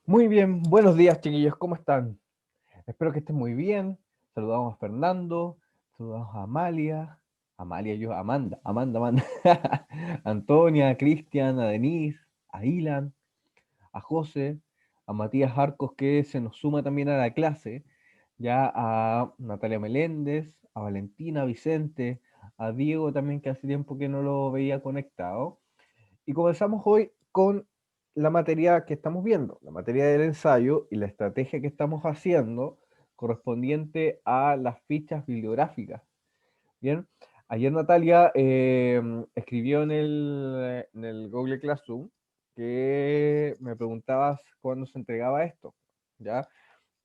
Muy bien, buenos días chiquillos, ¿cómo están? Espero que estén muy bien. Saludamos a Fernando, saludamos a Amalia, yo, Amanda, a Antonia, a Cristian, a Denise, a Ilan, a José, a Matías Arcos que se nos suma también a la clase, ya a Natalia Meléndez, a Valentina, a Vicente, a Diego también que hace tiempo que no lo veía conectado. Y comenzamos hoy con la materia que estamos viendo, la materia del ensayo y la estrategia que estamos haciendo correspondiente a las fichas bibliográficas. Bien, ayer Natalia escribió en el Google Classroom que me preguntabas cuándo se entregaba esto. ¿Ya?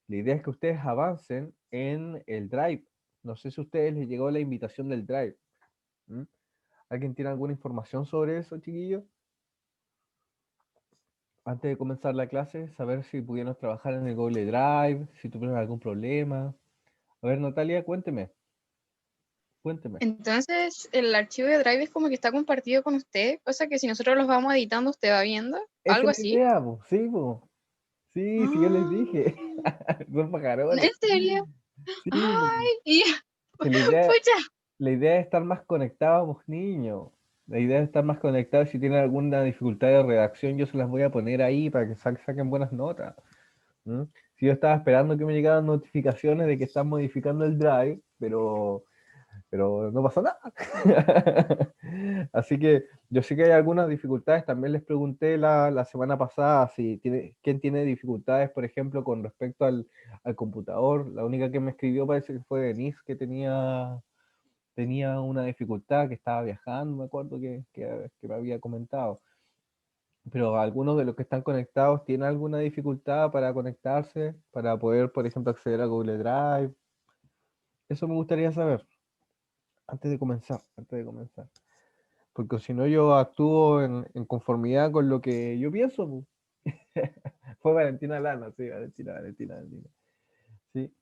La idea es que ustedes avancen en el Drive. No sé si a ustedes les llegó la invitación del Drive. ¿Mm? ¿Alguien tiene alguna información sobre eso, chiquillos? Antes de comenzar la clase, saber si pudieron trabajar en el Google Drive, si tuvieron algún problema. A ver, Natalia, cuénteme. Entonces, el archivo de Drive es como que está compartido con usted, cosa que si nosotros los vamos editando, usted va viendo, Esa algo es la así. idea, po. Sí, po. Sí, sí, yo les dije. Ah, Son pajarones. ¿en serio? Sí, Ay, y que la idea, pucha. la idea es estar más conectados, vos niños. La idea es estar más conectados. Si tienen alguna dificultad de redacción, yo se las voy a poner ahí para que saquen buenas notas. ¿Mm? Si yo estaba esperando que me llegaran notificaciones de que están modificando el Drive, pero no pasó nada. Así que yo sé que hay algunas dificultades. También les pregunté la semana pasada si quién tiene dificultades, por ejemplo, con respecto al computador. La única que me escribió parece que fue Denise, que tenía una dificultad, que estaba viajando, me acuerdo que me había comentado. Pero algunos de los que están conectados tienen alguna dificultad para conectarse, para poder, por ejemplo, acceder a Google Drive. Eso me gustaría saber antes de comenzar. Porque si no yo actúo en conformidad con lo que yo pienso, pu. Fue Valentina Lana, sí, Valentina. Sí,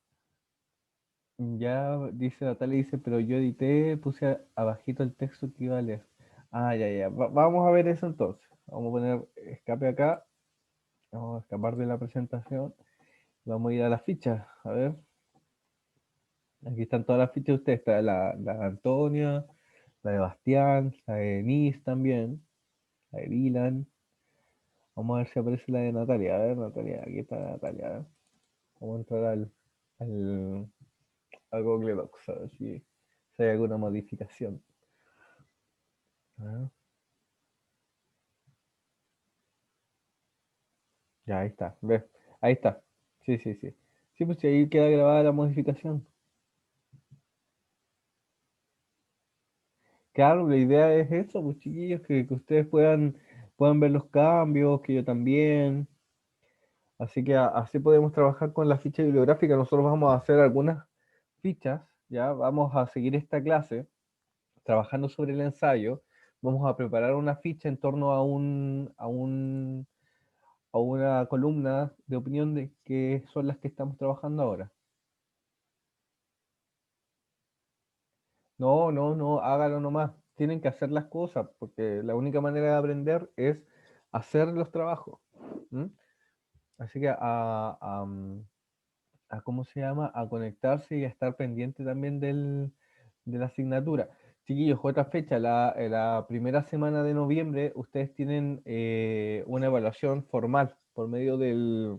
ya dice Natalia, dice, pero yo edité, puse abajito el texto que iba a leer. Ah, ya. Vamos a ver eso entonces. Vamos a poner escape acá. Vamos a escapar de la presentación. Vamos a ir a las fichas. A ver, aquí están todas las fichas de ustedes. Está la de Antonia, la de Bastián, la de Denise también, la de Dylan. Vamos a ver si aparece la de Natalia. A ver, Natalia, aquí está Natalia. A ver. Vamos a entrar al, al Google Docs a ver si hay alguna modificación. A ver. Ya, ahí está. ¿Ves? Ahí está. Sí. Sí, pues si ahí queda grabada la modificación. Claro, la idea es eso, pues chiquillos, que ustedes puedan ver los cambios, que yo también. Así que así podemos trabajar con la ficha bibliográfica. Nosotros vamos a hacer algunas fichas, ya vamos a seguir esta clase trabajando sobre el ensayo. Vamos a preparar una ficha en torno a una columna de opinión de que son las que estamos trabajando ahora. No, hágalo nomás. Tienen que hacer las cosas, porque la única manera de aprender es hacer los trabajos. ¿Mm? Así que ¿cómo se llama? A conectarse y a estar pendiente también de la asignatura. Chiquillos, otra fecha, la primera semana de noviembre, ustedes tienen una evaluación formal por medio de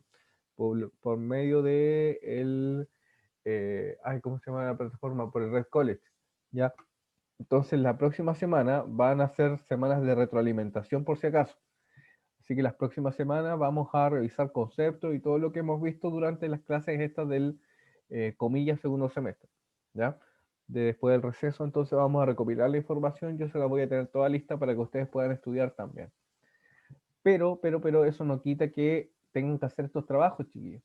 ¿cómo se llama la plataforma? Por el Red College, ¿ya? Entonces, la próxima semana van a ser semanas de retroalimentación por si acaso. Así que las próximas semanas vamos a revisar conceptos y todo lo que hemos visto durante las clases estas del, comillas, segundo semestre. ¿Ya? Después del receso, entonces vamos a recopilar la información. Yo se la voy a tener toda lista para que ustedes puedan estudiar también. Pero eso no quita que tengan que hacer estos trabajos, chiquillos.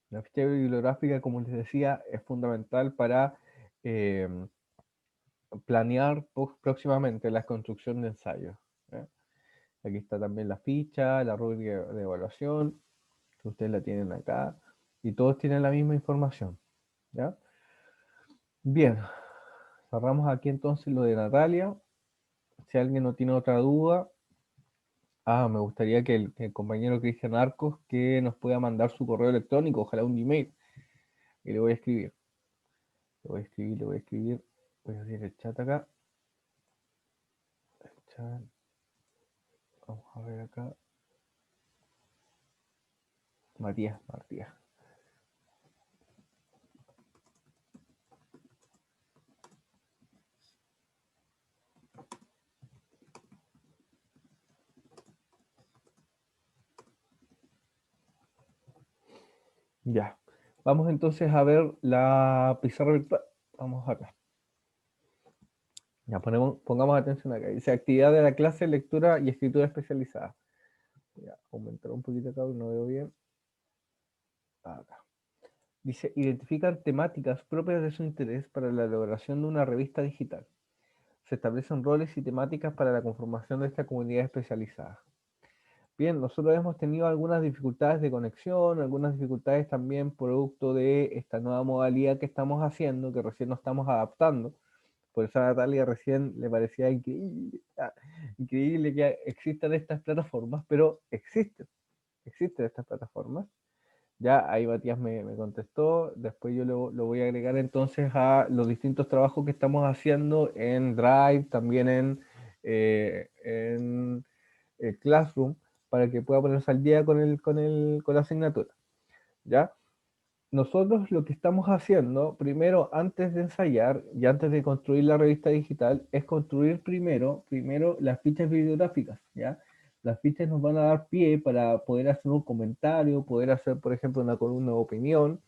La ficha bibliográfica, como les decía, es fundamental para eh, planear próximamente la construcción de ensayos. ¿Ya? Aquí está también la ficha, la rúbrica de evaluación, que ustedes la tienen acá, y todos tienen la misma información. ¿Ya? Bien, cerramos aquí entonces lo de Natalia. Si alguien no tiene otra duda, Me gustaría que el compañero Cristian Arcos que nos pueda mandar su correo electrónico, ojalá un Gmail, y le voy a escribir. Le voy a escribir. Voy a abrir el chat acá. El chat. Vamos a ver acá. Matías. Ya. Vamos entonces a ver la pizarra virtual. Vamos acá. Ya pongamos atención acá. Dice actividad de la clase, lectura y escritura especializada. Voy a aumentar un poquito acá, no veo bien. Acá. Dice, identifican temáticas propias de su interés para la elaboración de una revista digital. Se establecen roles y temáticas para la conformación de esta comunidad especializada. Bien, nosotros hemos tenido algunas dificultades de conexión, algunas dificultades también producto de esta nueva modalidad que estamos haciendo, que recién nos estamos adaptando. Por eso a Natalia recién le parecía increíble que existan estas plataformas, pero existen estas plataformas. Ya ahí Matías me contestó, después yo lo voy a agregar entonces a los distintos trabajos que estamos haciendo en Drive, también en Classroom, para que pueda ponerse al día con la asignatura. ¿Ya? Nosotros lo que estamos haciendo, primero, antes de ensayar y antes de construir la revista digital, es construir primero las fichas bibliográficas, ¿ya? Las fichas nos van a dar pie para poder hacer un comentario, poder hacer, por ejemplo, una columna de opinión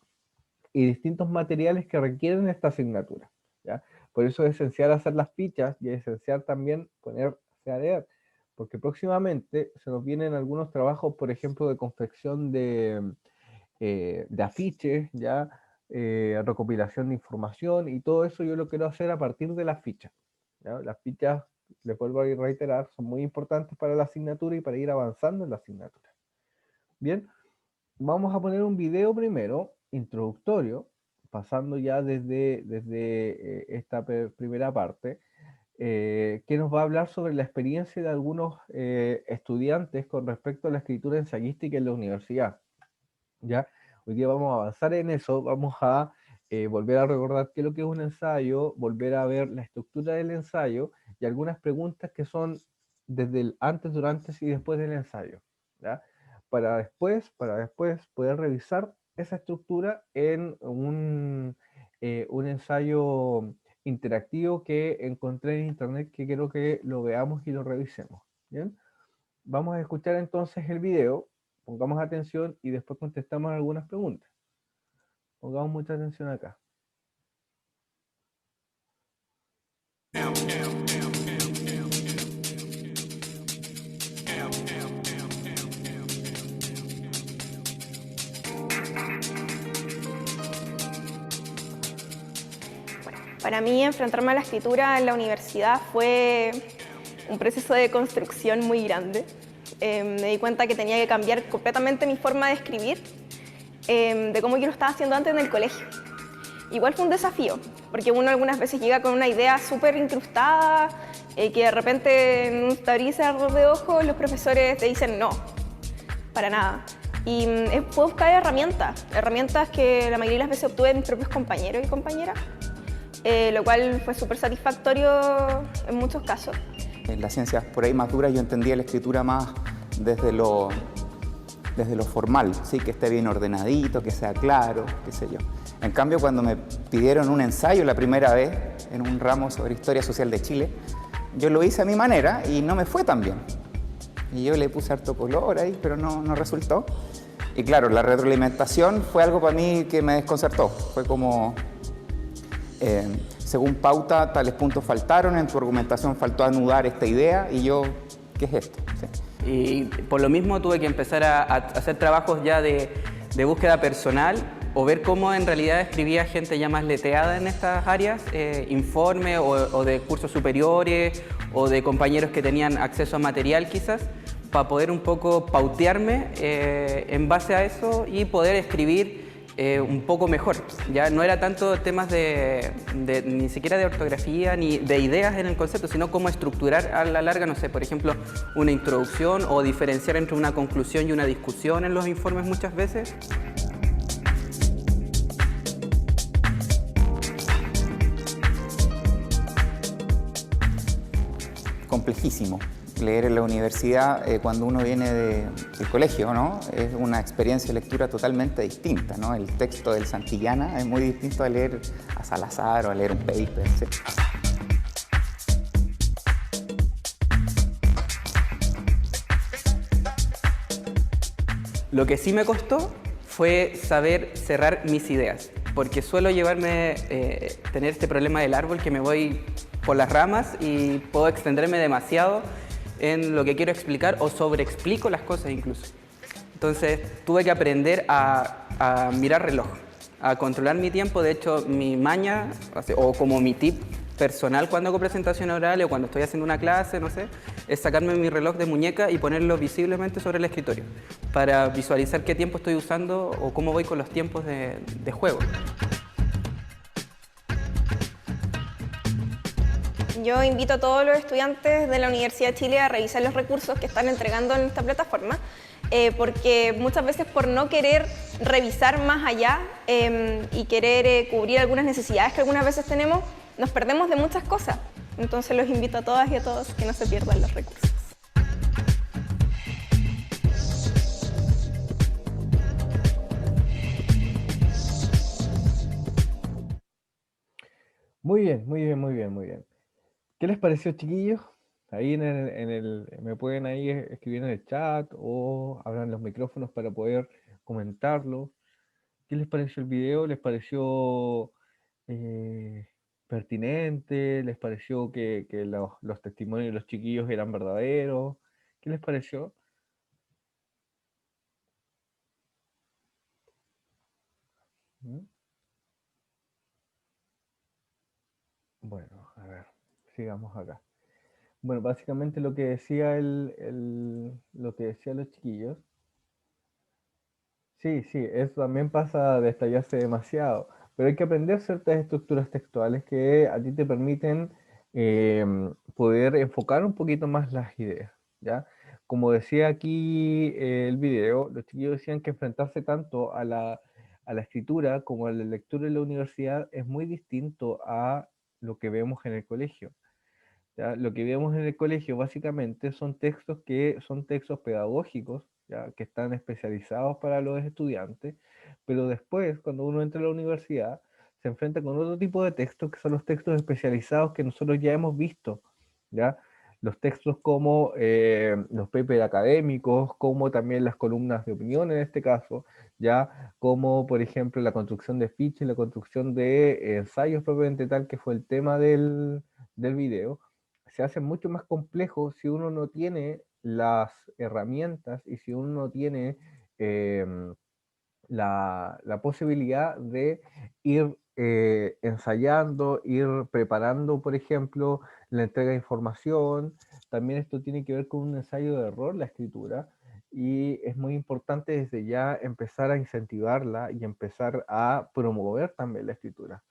y distintos materiales que requieren esta asignatura, ¿ya? Por eso es esencial hacer las fichas y es esencial también ponerse a leer, porque próximamente se nos vienen algunos trabajos, por ejemplo, de confección de afiches, ya recopilación de información y todo eso yo lo quiero hacer a partir de las fichas. ¿Ya? Las fichas, les vuelvo a reiterar, son muy importantes para la asignatura y para ir avanzando en la asignatura. Bien, vamos a poner un video primero, introductorio, pasando ya desde esta primera parte, que nos va a hablar sobre la experiencia de algunos estudiantes con respecto a la escritura ensayística en la universidad. ¿Ya? Hoy día vamos a avanzar en eso, vamos a volver a recordar qué es lo que es un ensayo, volver a ver la estructura del ensayo y algunas preguntas que son desde el antes, durante y después del ensayo, ¿ya? Para después poder revisar esa estructura en un ensayo interactivo que encontré en internet que quiero que lo veamos y lo revisemos, ¿bien? Vamos a escuchar entonces el video, pongamos atención y después contestamos algunas preguntas. Pongamos mucha atención acá. Para mí, enfrentarme a la escritura en la universidad fue un proceso de construcción muy grande. Me di cuenta que tenía que cambiar completamente mi forma de escribir, de cómo yo lo estaba haciendo antes en el colegio. Igual fue un desafío, porque uno algunas veces llega con una idea súper incrustada, que de repente en un tabriz de ojos los profesores te dicen no, para nada. Y fue buscar herramientas que la mayoría de las veces obtuve de mis propios compañeros y compañeras, lo cual fue súper satisfactorio en muchos casos. En las ciencias por ahí más duras yo entendía la escritura más desde lo formal, ¿sí? Que esté bien ordenadito, que sea claro, qué sé yo. En cambio, cuando me pidieron un ensayo la primera vez en un ramo sobre Historia Social de Chile, yo lo hice a mi manera y no me fue tan bien. Y yo le puse harto color ahí, pero no resultó. Y claro, la retroalimentación fue algo para mí que me desconcertó. Fue como, según pauta, tales puntos faltaron, en tu argumentación faltó anudar esta idea, y yo, ¿qué es esto? Sí. Y por lo mismo tuve que empezar a hacer trabajos ya de búsqueda personal, o ver cómo en realidad escribía gente ya más leteada en estas áreas, informes o de cursos superiores o de compañeros que tenían acceso a material quizás, para poder un poco pautearme en base a eso y poder escribir un poco mejor. Ya no era tanto temas ni siquiera de ortografía ni de ideas en el concepto, sino cómo estructurar a la larga, no sé, por ejemplo, una introducción o diferenciar entre una conclusión y una discusión en los informes muchas veces. Complejísimo. Leer en la universidad cuando uno viene del colegio, ¿no? Es una experiencia de lectura totalmente distinta, ¿no? El texto del Santillana es muy distinto a leer a Salazar o a leer un paper, ¿sí? Lo que sí me costó fue saber cerrar mis ideas, porque suelo tener este problema del árbol que me voy por las ramas y puedo extenderme demasiado en lo que quiero explicar o sobreexplico las cosas incluso. Entonces tuve que aprender a mirar reloj, a controlar mi tiempo. De hecho, mi maña, o como mi tip personal cuando hago presentaciones orales o cuando estoy haciendo una clase, no sé, es sacarme mi reloj de muñeca y ponerlo visiblemente sobre el escritorio para visualizar qué tiempo estoy usando o cómo voy con los tiempos de juego. Yo invito a todos los estudiantes de la Universidad de Chile a revisar los recursos que están entregando en esta plataforma, porque muchas veces por no querer revisar más allá y querer cubrir algunas necesidades que algunas veces tenemos, nos perdemos de muchas cosas. Entonces los invito a todas y a todos que no se pierdan los recursos. Muy bien, muy bien, muy bien, muy bien. ¿Qué les pareció, chiquillos? Ahí me pueden ahí escribir en el chat o abran los micrófonos para poder comentarlo. ¿Qué les pareció el video? ¿Les pareció eh, pertinente? ¿Les pareció que los testimonios de los chiquillos eran verdaderos? ¿Qué les pareció? ¿Mm? Bueno, a ver, sigamos acá. Bueno, básicamente lo que decía lo que decían los chiquillos. Sí, sí, eso también pasa de estallarse demasiado, pero hay que aprender ciertas estructuras textuales que a ti te permiten poder enfocar un poquito más las ideas, ¿ya? Como decía aquí el video, los chiquillos decían que enfrentarse tanto a la escritura como a la lectura en la universidad es muy distinto a lo que vemos en el colegio. ¿Ya? Lo que vemos en el colegio básicamente son textos que son textos pedagógicos, ¿ya? Que están especializados para los estudiantes, pero después, cuando uno entra a la universidad, se enfrenta con otro tipo de textos que son los textos especializados que nosotros ya hemos visto, ¿ya? Los textos como los papers académicos, como también las columnas de opinión en este caso, ya como por ejemplo la construcción de fichas, la construcción de ensayos propiamente tal, que fue el tema del video, se hace mucho más complejo si uno no tiene las herramientas y si uno no tiene la posibilidad de ir ensayando, ir preparando, por ejemplo, la entrega de información. También esto tiene que ver con un ensayo de error, la escritura, y es muy importante desde ya empezar a incentivarla y empezar a promover también la escritura.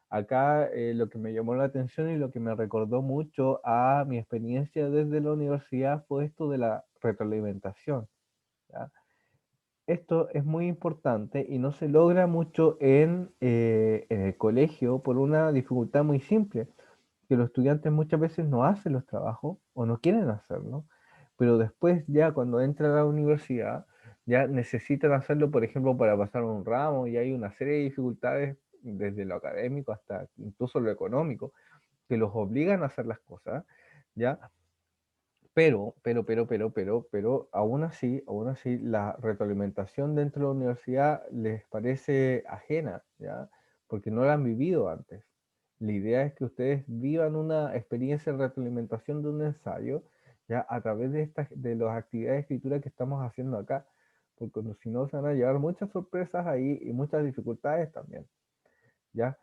Acá lo que me llamó la atención y lo que me recordó mucho a mi experiencia desde la universidad fue esto de la retroalimentación, ¿ya? Esto es muy importante y no se logra mucho en el colegio por una dificultad muy simple, que los estudiantes muchas veces no hacen los trabajos o no quieren hacerlo, pero después ya cuando entran a la universidad ya necesitan hacerlo, por ejemplo, para pasar un ramo y hay una serie de dificultades desde lo académico hasta incluso lo económico que los obligan a hacer las cosas, ¿ya? Pero, aún así, la retroalimentación dentro de la universidad les parece ajena, ¿ya? Porque no la han vivido antes. La idea es que ustedes vivan una experiencia de retroalimentación de un ensayo, ¿ya? A través de las actividades de escritura que estamos haciendo acá, porque si no se van a llevar muchas sorpresas ahí y muchas dificultades también, ¿ya?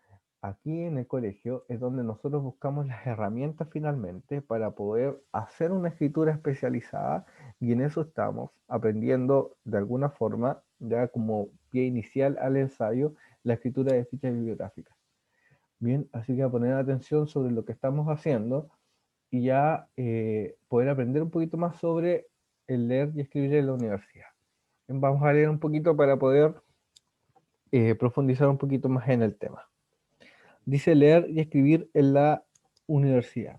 Aquí en el colegio es donde nosotros buscamos las herramientas finalmente para poder hacer una escritura especializada y en eso estamos aprendiendo de alguna forma, ya como pie inicial al ensayo, la escritura de fichas bibliográficas. Bien, así que a poner atención sobre lo que estamos haciendo y ya poder aprender un poquito más sobre el leer y escribir en la universidad. Bien, vamos a leer un poquito para poder profundizar un poquito más en el tema. Dice leer y escribir en la universidad.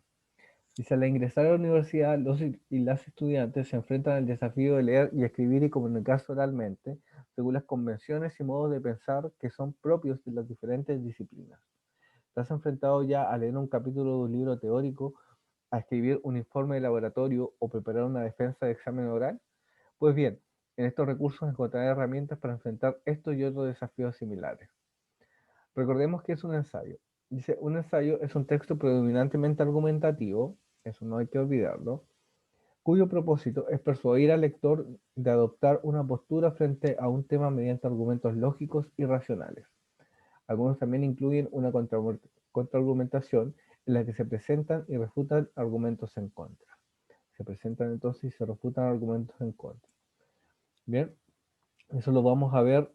Dice, al ingresar a la universidad, los y las estudiantes se enfrentan al desafío de leer y escribir y comunicarse oralmente, según las convenciones y modos de pensar que son propios de las diferentes disciplinas. ¿Te has enfrentado ya a leer un capítulo de un libro teórico, a escribir un informe de laboratorio o preparar una defensa de examen oral? Pues bien, en estos recursos encontrarás herramientas para enfrentar estos y otros desafíos similares. Recordemos que es un ensayo. Dice, un ensayo es un texto predominantemente argumentativo, eso no hay que olvidarlo, cuyo propósito es persuadir al lector de adoptar una postura frente a un tema mediante argumentos lógicos y racionales. Algunos también incluyen una contraargumentación en la que se presentan y refutan argumentos en contra. Se presentan entonces y se refutan argumentos en contra. Bien, eso lo vamos a ver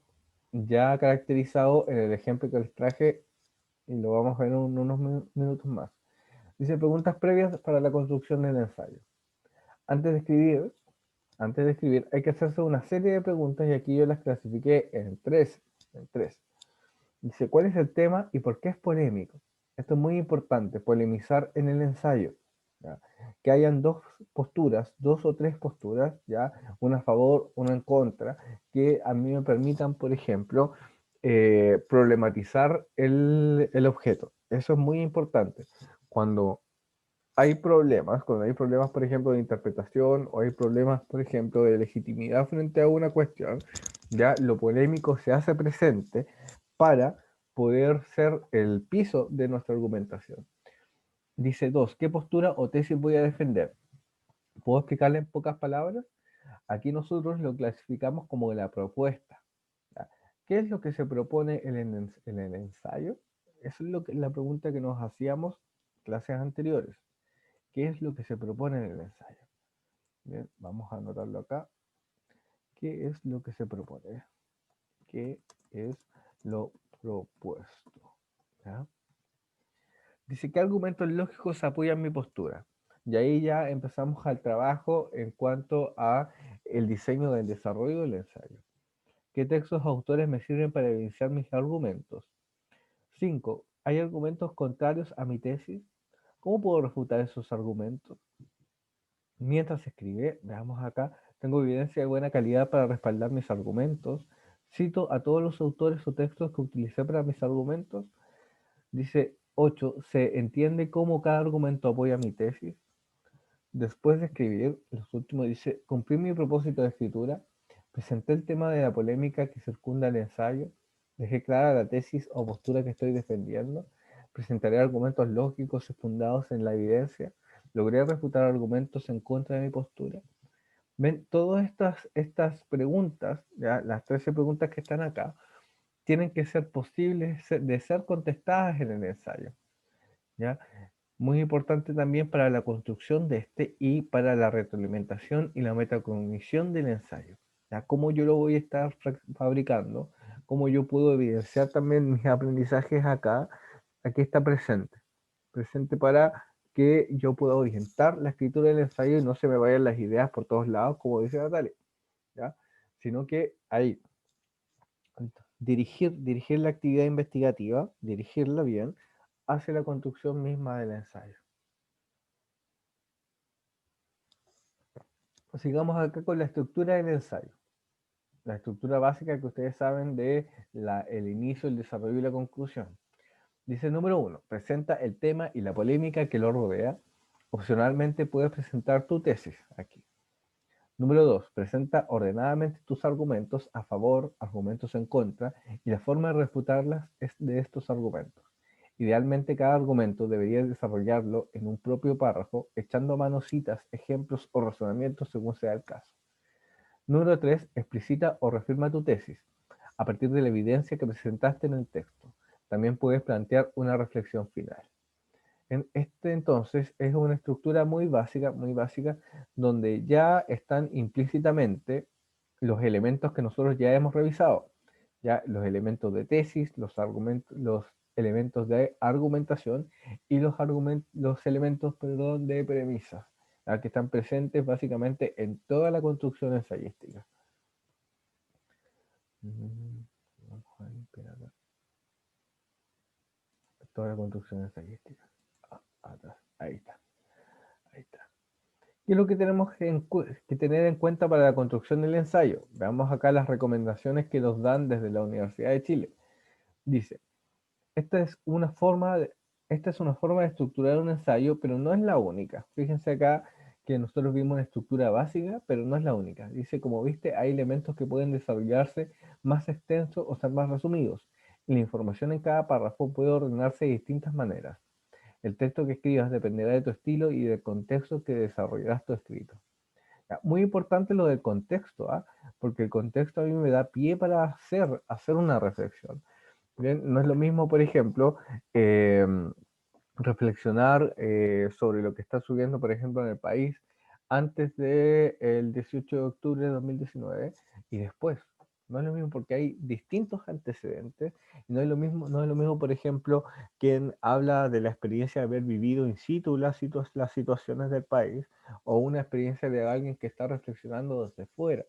ya caracterizado en el ejemplo que les traje y lo vamos a ver en unos minutos más. Dice preguntas previas para la construcción del ensayo. Antes de escribir hay que hacerse una serie de preguntas y aquí yo las clasifiqué en tres. Dice, ¿cuál es el tema y por qué es polémico? Esto es muy importante, polemizar en el ensayo. ¿Ya? Que hayan dos posturas, dos o tres posturas, ¿ya? Una a favor, una en contra, que a mí me permitan, por ejemplo, problematizar el objeto. Eso es muy importante. Cuando hay problemas, por ejemplo, de interpretación o hay problemas, por ejemplo, de legitimidad frente a una cuestión, ya lo polémico se hace presente para poder ser el piso de nuestra argumentación. Dice 2, ¿qué postura o tesis voy a defender? ¿Puedo explicarle en pocas palabras? Aquí nosotros lo clasificamos como la propuesta. ¿Ya? ¿Qué es lo que se propone en el ensayo? Eso es la pregunta que nos hacíamos en clases anteriores. ¿Qué es lo que se propone en el ensayo? Bien, vamos a anotarlo acá. ¿Qué es lo que se propone? ¿Qué es lo propuesto? ¿Ya? Dice, ¿qué argumentos lógicos apoyan mi postura? Y ahí ya empezamos al trabajo en cuanto a el diseño del desarrollo del ensayo. ¿Qué textos o autores me sirven para evidenciar mis argumentos? 5. ¿Hay argumentos contrarios a mi tesis? ¿Cómo puedo refutar esos argumentos? Mientras escribe, veamos acá, tengo evidencia de buena calidad para respaldar mis argumentos. Cito a todos los autores o textos que utilicé para mis argumentos. Dice 8, se entiende cómo cada argumento apoya mi tesis. Después de escribir, los últimos dice, cumplí mi propósito de escritura, presenté el tema de la polémica que circunda el ensayo, dejé clara la tesis o postura que estoy defendiendo, presentaré argumentos lógicos y fundados en la evidencia, logré refutar argumentos en contra de mi postura. Ven, todas estas preguntas, ¿ya? Las 13 preguntas que están acá, tienen que ser posibles de ser contestadas en el ensayo. ¿Ya? Muy importante también para la construcción de este y para la retroalimentación y la metacognición del ensayo. ¿Ya? Cómo yo lo voy a estar fabricando, cómo yo puedo evidenciar también mis aprendizajes acá, aquí está presente para que yo pueda orientar la escritura del ensayo y no se me vayan las ideas por todos lados, como dice Natalia, ¿ya? Sino que ahí, dirigir la actividad investigativa, dirigirla bien, hacia la construcción misma del ensayo. Sigamos acá con la estructura del ensayo. La estructura básica que ustedes saben de el inicio, el desarrollo y la conclusión. Dice número 1, presenta el tema y la polémica que lo rodea. Opcionalmente puedes presentar tu tesis aquí. Número 2, presenta ordenadamente tus argumentos a favor, argumentos en contra y la forma de refutarlas de estos argumentos. Idealmente cada argumento debería desarrollarlo en un propio párrafo, echando a mano citas, ejemplos o razonamientos según sea el caso. Número 3, explicita o reafirma tu tesis a partir de la evidencia que presentaste en el texto. También puedes plantear una reflexión final. Entonces es una estructura muy básica, donde ya están implícitamente los elementos que nosotros ya hemos revisado. ya los elementos de tesis, los elementos de argumentación y los elementos, perdón, de premisas, ¿ya? Que están presentes básicamente en toda la construcción ensayística. Vamos a limpiar acá. Toda la construcción ensayística. Atrás. Ahí está. Ahí está. ¿Qué es lo que tenemos que tener en cuenta para la construcción del ensayo? Veamos acá las recomendaciones que nos dan desde la Universidad de Chile. Dice, esta es una forma de estructurar un ensayo, pero no es la única. Fíjense acá que nosotros vimos una estructura básica, pero no es la única. Dice, como viste, hay elementos que pueden desarrollarse más extensos o ser más resumidos. Y la información en cada párrafo puede ordenarse de distintas maneras. El texto que escribas dependerá de tu estilo y del contexto que desarrollarás tu escrito. Ya, muy importante lo del contexto, ¿ah? Porque el contexto a mí me da pie para hacer una reflexión. Bien, no es lo mismo, por ejemplo, reflexionar sobre lo que está sucediendo, por ejemplo, en el país antes del 18 de octubre de 2019 y después. No es lo mismo porque hay distintos antecedentes y no es lo mismo, por ejemplo, quien habla de la experiencia de haber vivido in situ las situaciones del país o una experiencia de alguien que está reflexionando desde fuera.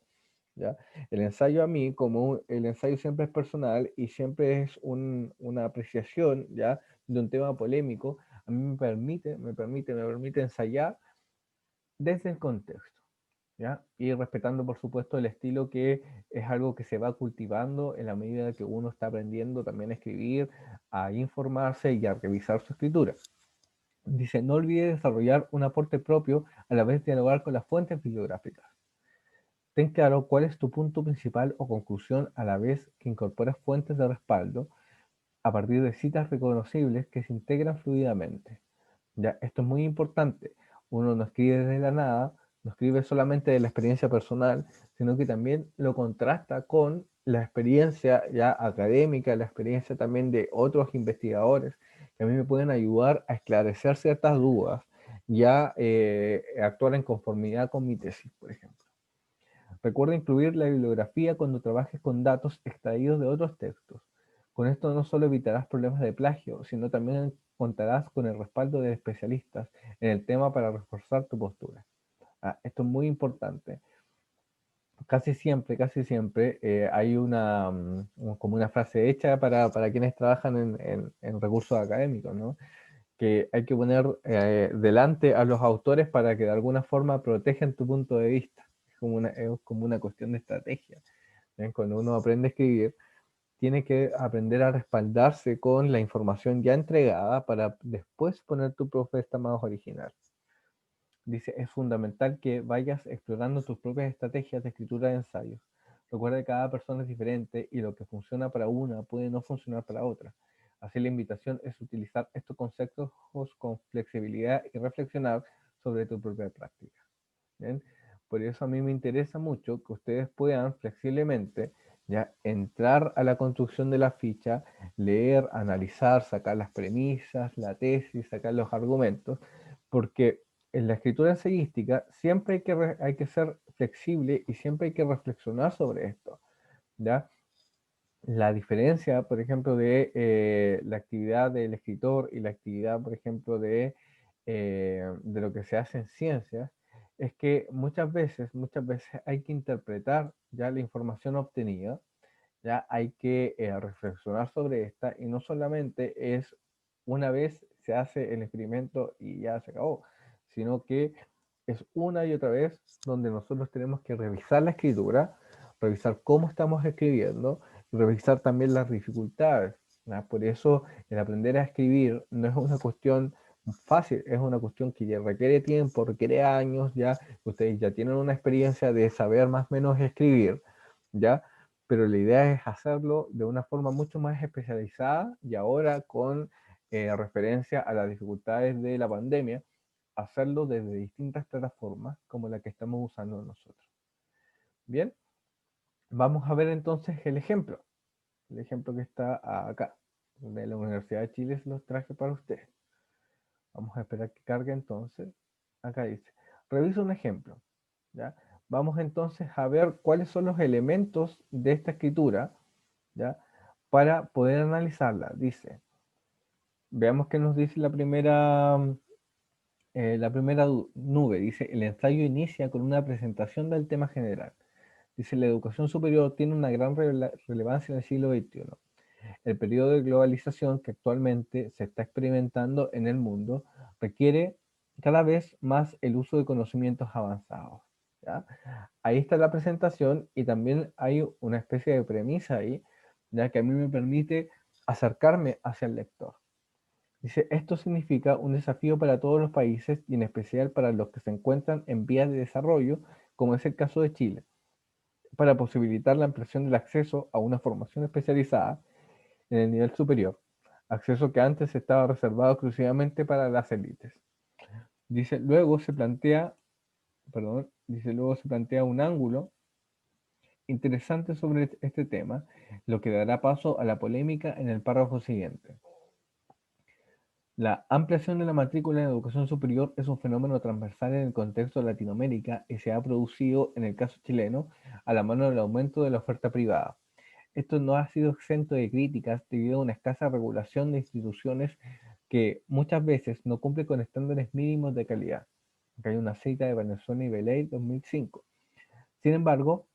¿Ya? El ensayo a mí, el ensayo siempre es personal y siempre es una apreciación, ¿ya? De un tema polémico, a mí me permite ensayar desde el contexto, ¿ya? Y respetando, por supuesto, el estilo, que es algo que se va cultivando en la medida que uno está aprendiendo también a escribir, a informarse y a revisar su escritura. Dice, no olvides desarrollar un aporte propio a la vez de dialogar con las fuentes bibliográficas. Ten claro cuál es tu punto principal o conclusión a la vez que incorporas fuentes de respaldo a partir de citas reconocibles que se integran fluidamente. Ya, esto es muy importante. Uno no escribe desde la nada, no escribe solamente de la experiencia personal, sino que también lo contrasta con la experiencia ya académica, la experiencia también de otros investigadores que a mí me pueden ayudar a esclarecer ciertas dudas y a actuar en conformidad con mi tesis, por ejemplo. Recuerda incluir la bibliografía cuando trabajes con datos extraídos de otros textos. Con esto no solo evitarás problemas de plagio, sino también contarás con el respaldo de especialistas en el tema para reforzar tu postura. Esto es muy importante. Casi siempre hay como una frase hecha para quienes trabajan en recursos académicos, ¿no? Que hay que poner delante a los autores para que de alguna forma protejan tu punto de vista. Es como una cuestión de estrategia. ¿Ven? Cuando uno aprende a escribir, tiene que aprender a respaldarse con la información ya entregada para después poner tu propuesta más original. Dice, es fundamental que vayas explorando tus propias estrategias de escritura de ensayos. Recuerda que cada persona es diferente y lo que funciona para una puede no funcionar para otra. Así la invitación es utilizar estos conceptos con flexibilidad y reflexionar sobre tu propia práctica. ¿Bien? Por eso a mí me interesa mucho que ustedes puedan flexiblemente ya entrar a la construcción de la ficha, leer, analizar, sacar las premisas, la tesis, sacar los argumentos, porque en la escritura ensayística siempre hay que ser flexible y siempre hay que reflexionar sobre esto, ¿ya? La diferencia, por ejemplo, de la actividad del escritor y la actividad, por ejemplo, de lo que se hace en ciencias, es que muchas veces hay que interpretar ya la información obtenida, ya hay que reflexionar sobre esta y no solamente es una vez se hace el experimento y ya se acabó, sino que es una y otra vez donde nosotros tenemos que revisar la escritura, revisar cómo estamos escribiendo y revisar también las dificultades, ¿ya? Por eso el aprender a escribir no es una cuestión fácil, es una cuestión que ya requiere tiempo, requiere años, ya ustedes ya tienen una experiencia de saber más o menos escribir, ¿ya? Pero la idea es hacerlo de una forma mucho más especializada y ahora con referencia a las dificultades de la pandemia, hacerlo desde distintas plataformas como la que estamos usando nosotros. Bien, vamos a ver entonces el ejemplo que está acá, de la Universidad de Chile, se los traje para ustedes. Vamos a esperar que cargue entonces. Acá dice, revisa un ejemplo, ¿ya? Vamos entonces a ver cuáles son los elementos de esta escritura, ¿ya? Para poder analizarla, dice, veamos qué nos dice la primera nube. Dice, el ensayo inicia con una presentación del tema general. Dice, la educación superior tiene una gran relevancia en el siglo XXI. El periodo de globalización que actualmente se está experimentando en el mundo requiere cada vez más el uso de conocimientos avanzados, ¿ya? Ahí está la presentación y también hay una especie de premisa ahí, ya que a mí me permite acercarme hacia el lector. Dice, esto significa un desafío para todos los países y en especial para los que se encuentran en vías de desarrollo, como es el caso de Chile, para posibilitar la ampliación del acceso a una formación especializada en el nivel superior, acceso que antes estaba reservado exclusivamente para las élites. Dice, luego se plantea un ángulo interesante sobre este tema, lo que dará paso a la polémica en el párrafo siguiente. La ampliación de la matrícula en educación superior es un fenómeno transversal en el contexto de Latinoamérica y se ha producido, en el caso chileno, a la mano del aumento de la oferta privada. Esto no ha sido exento de críticas debido a una escasa regulación de instituciones que muchas veces no cumple con estándares mínimos de calidad. Acá hay una cita de Venezuela y Beley 2005. Sin embargo,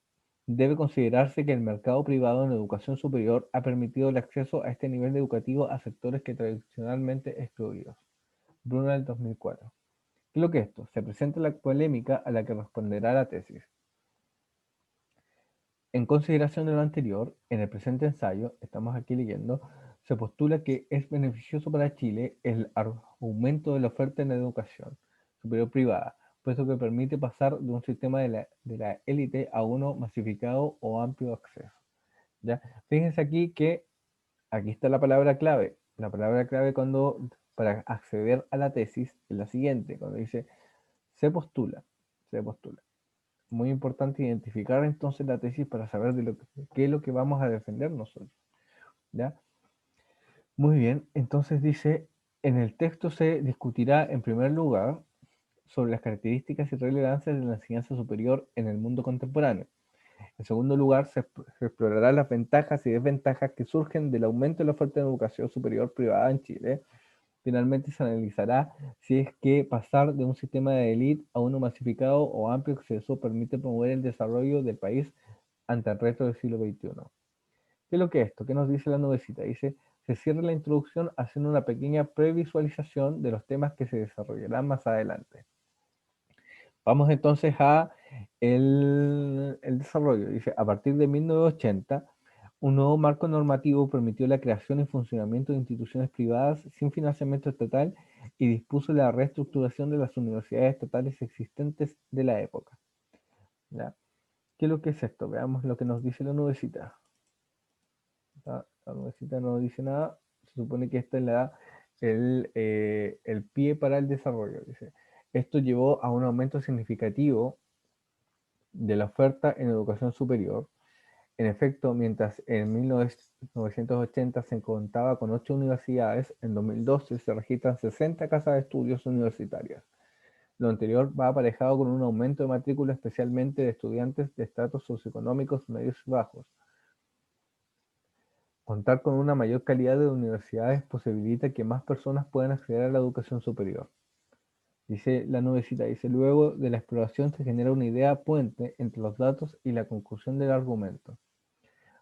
debe considerarse que el mercado privado en educación superior ha permitido el acceso a este nivel educativo a sectores que tradicionalmente excluidos. Brunel 2004. ¿Qué es lo que es esto? Se presenta la polémica a la que responderá la tesis. En consideración de lo anterior, en el presente ensayo, estamos aquí leyendo, se postula que es beneficioso para Chile el aumento de la oferta en la educación superior privada, puesto que permite pasar de un sistema de la élite a uno masificado o amplio acceso. ¿Ya? Fíjense aquí que aquí está la palabra clave. La palabra clave para acceder a la tesis es la siguiente, cuando dice se postula, se postula. Muy importante identificar entonces la tesis para saber qué es lo que vamos a defender nosotros. ¿Ya? Muy bien, entonces dice, en el texto se discutirá en primer lugar sobre las características y relevancias de la enseñanza superior en el mundo contemporáneo. En segundo lugar, se explorará las ventajas y desventajas que surgen del aumento de la oferta de educación superior privada en Chile. Finalmente se analizará si es que pasar de un sistema de élite a uno masificado o amplio acceso permite promover el desarrollo del país ante el reto del siglo XXI. ¿Qué es lo que es esto? ¿Qué nos dice la nubecita? Dice, se cierra la introducción haciendo una pequeña previsualización de los temas que se desarrollarán más adelante. Vamos entonces a el desarrollo. Dice, a partir de 1980, un nuevo marco normativo permitió la creación y funcionamiento de instituciones privadas sin financiamiento estatal y dispuso la reestructuración de las universidades estatales existentes de la época. ¿Ya? ¿Qué es lo que es esto? Veamos lo que nos dice la nubecita. La nubecita no dice nada. Se supone que esta es el pie para el desarrollo. Dice, esto llevó a un aumento significativo de la oferta en educación superior. En efecto, mientras en 1980 se contaba con 8 universidades, en 2012 se registran 60 casas de estudios universitarias. Lo anterior va aparejado con un aumento de matrícula especialmente de estudiantes de estratos socioeconómicos medios y bajos. Contar con una mayor calidad de universidades posibilita que más personas puedan acceder a la educación superior. Dice la nubecita, dice, luego de la exploración se genera una idea puente entre los datos y la conclusión del argumento.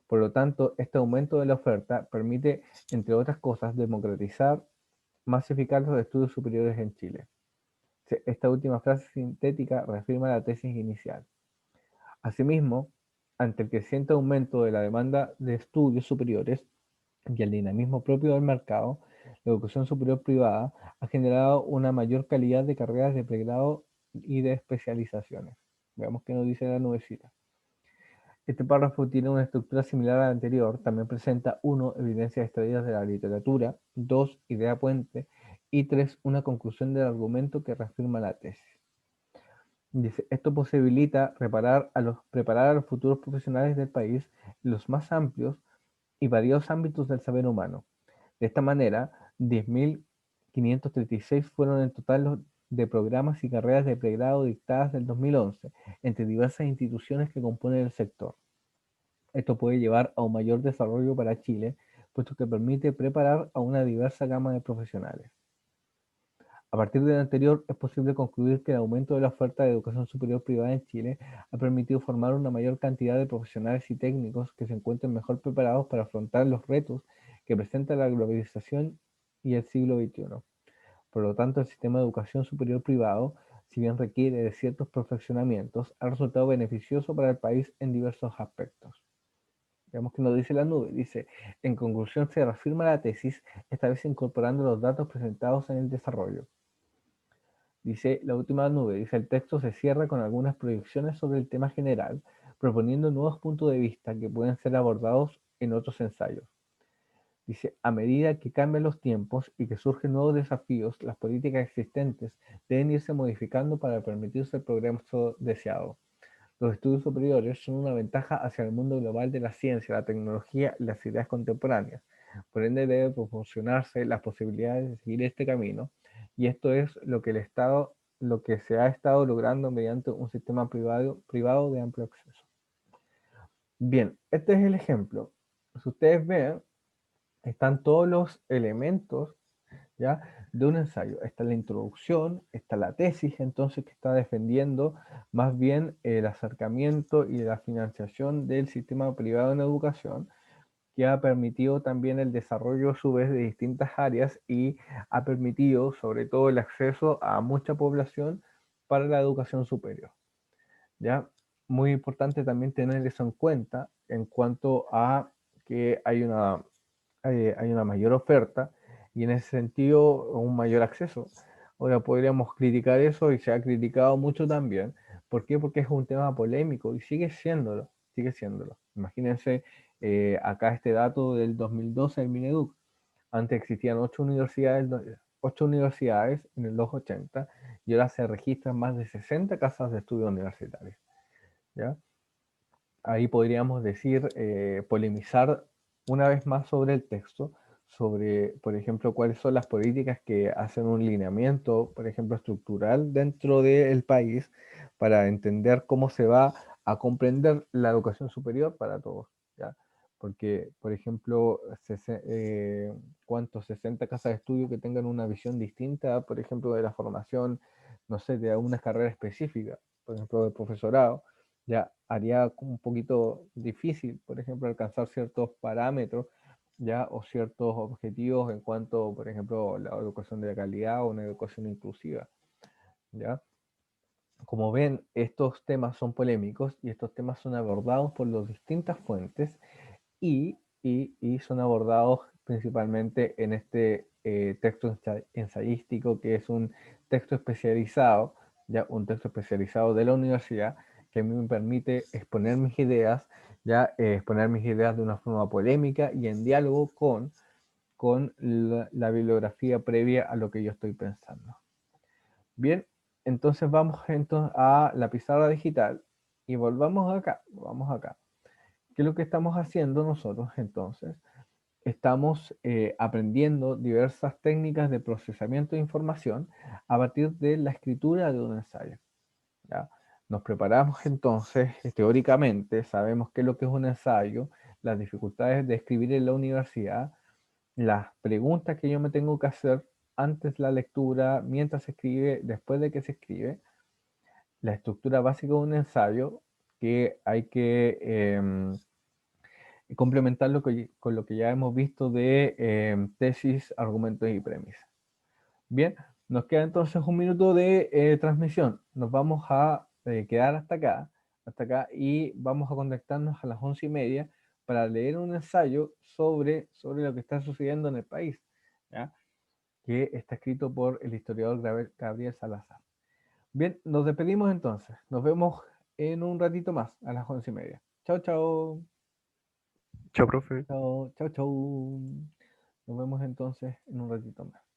Por lo tanto, este aumento de la oferta permite, entre otras cosas, democratizar, masificar los estudios superiores en Chile. Esta última frase sintética reafirma la tesis inicial. Asimismo, ante el creciente aumento de la demanda de estudios superiores y el dinamismo propio del mercado, la educación superior privada ha generado una mayor calidad de carreras de pregrado y de especializaciones. Veamos qué nos dice la nubecita. Este párrafo tiene una estructura similar a la anterior. También presenta 1. Evidencias extraídas de la literatura, 2. Idea puente y 3. Una conclusión del argumento que reafirma la tesis. Dice, esto posibilita preparar a los futuros profesionales del país en los más amplios y variados ámbitos del saber humano. De esta manera, 10.536 fueron en total los de programas y carreras de pregrado dictadas del 2011 entre diversas instituciones que componen el sector. Esto puede llevar a un mayor desarrollo para Chile, puesto que permite preparar a una diversa gama de profesionales. A partir de lo anterior, es posible concluir que el aumento de la oferta de educación superior privada en Chile ha permitido formar una mayor cantidad de profesionales y técnicos que se encuentren mejor preparados para afrontar los retos que presenta la globalización y el siglo XXI. Por lo tanto, el sistema de educación superior privado, si bien requiere de ciertos perfeccionamientos, ha resultado beneficioso para el país en diversos aspectos. Veamos que nos dice la nube. Dice, en conclusión se reafirma la tesis, esta vez incorporando los datos presentados en el desarrollo. Dice la última nube, dice el texto se cierra con algunas proyecciones sobre el tema general, proponiendo nuevos puntos de vista que pueden ser abordados en otros ensayos. Dice, a medida que cambian los tiempos y que surgen nuevos desafíos, las políticas existentes deben irse modificando para permitirse el progreso deseado. Los estudios superiores son una ventaja hacia el mundo global de la ciencia, la tecnología y las ideas contemporáneas. Por ende, debe proporcionarse las posibilidades de seguir este camino, y esto es lo que se ha estado logrando mediante un sistema privado de amplio acceso. Bien, este es el ejemplo. Si ustedes ven, están todos los elementos, ¿ya?, de un ensayo. Está la introducción, está la tesis, entonces, que está defendiendo más bien el acercamiento y la financiación del sistema privado en educación, que ha permitido también el desarrollo a su vez de distintas áreas y ha permitido sobre todo el acceso a mucha población para la educación superior, ¿ya? Muy importante también tener eso en cuenta en cuanto a que hay una mayor oferta y en ese sentido un mayor acceso. Ahora podríamos criticar eso y se ha criticado mucho también. ¿Por qué? Porque es un tema polémico y sigue siéndolo, sigue siéndolo. Imagínense acá este dato del 2012 del Mineduc. Antes existían 8 universidades en el 280 y ahora se registran más de 60 casas de estudio universitarios, ¿ya? Ahí podríamos decir, polemizar una vez más sobre el texto, sobre, por ejemplo, cuáles son las políticas que hacen un lineamiento, por ejemplo, estructural dentro del país para entender cómo se va a comprender la educación superior para todos, ¿ya? Porque, por ejemplo, ¿cuántos 60 casas de estudio que tengan una visión distinta, por ejemplo, de la formación, no sé, de alguna carrera específica, por ejemplo, de profesorado? Ya haría un poquito difícil, por ejemplo, alcanzar ciertos parámetros, ya, o ciertos objetivos en cuanto, por ejemplo, la educación de calidad o una educación inclusiva, ya. Como ven, estos temas son polémicos y estos temas son abordados por las distintas fuentes y son abordados principalmente en este texto ensayístico, que es un texto especializado, ya un texto especializado de la universidad, que a mí me permite exponer mis ideas, ya exponer mis ideas de una forma polémica y en diálogo con la bibliografía previa a lo que yo estoy pensando. Bien, entonces vamos entonces a la pizarra digital y vamos acá. ¿Qué es lo que estamos haciendo nosotros entonces? Estamos aprendiendo diversas técnicas de procesamiento de información a partir de la escritura de un ensayo, ¿ya? Nos preparamos entonces teóricamente, sabemos qué es lo que es un ensayo, las dificultades de escribir en la universidad, las preguntas que yo me tengo que hacer antes la lectura, mientras se escribe, después de que se escribe, la estructura básica de un ensayo que hay que complementarlo con lo que ya hemos visto de tesis, argumentos y premisas. Bien, nos queda entonces un minuto de transmisión. Nos vamos a quedar hasta acá y vamos a conectarnos a las 11:30 para leer un ensayo sobre lo que está sucediendo en el país, ¿ya?, que está escrito por el historiador Gabriel Salazar. Bien, nos despedimos entonces. Nos vemos en un ratito más, a las 11:30. Chao, chao. Chao, profe. Chao, chao, chao. Nos vemos entonces en un ratito más.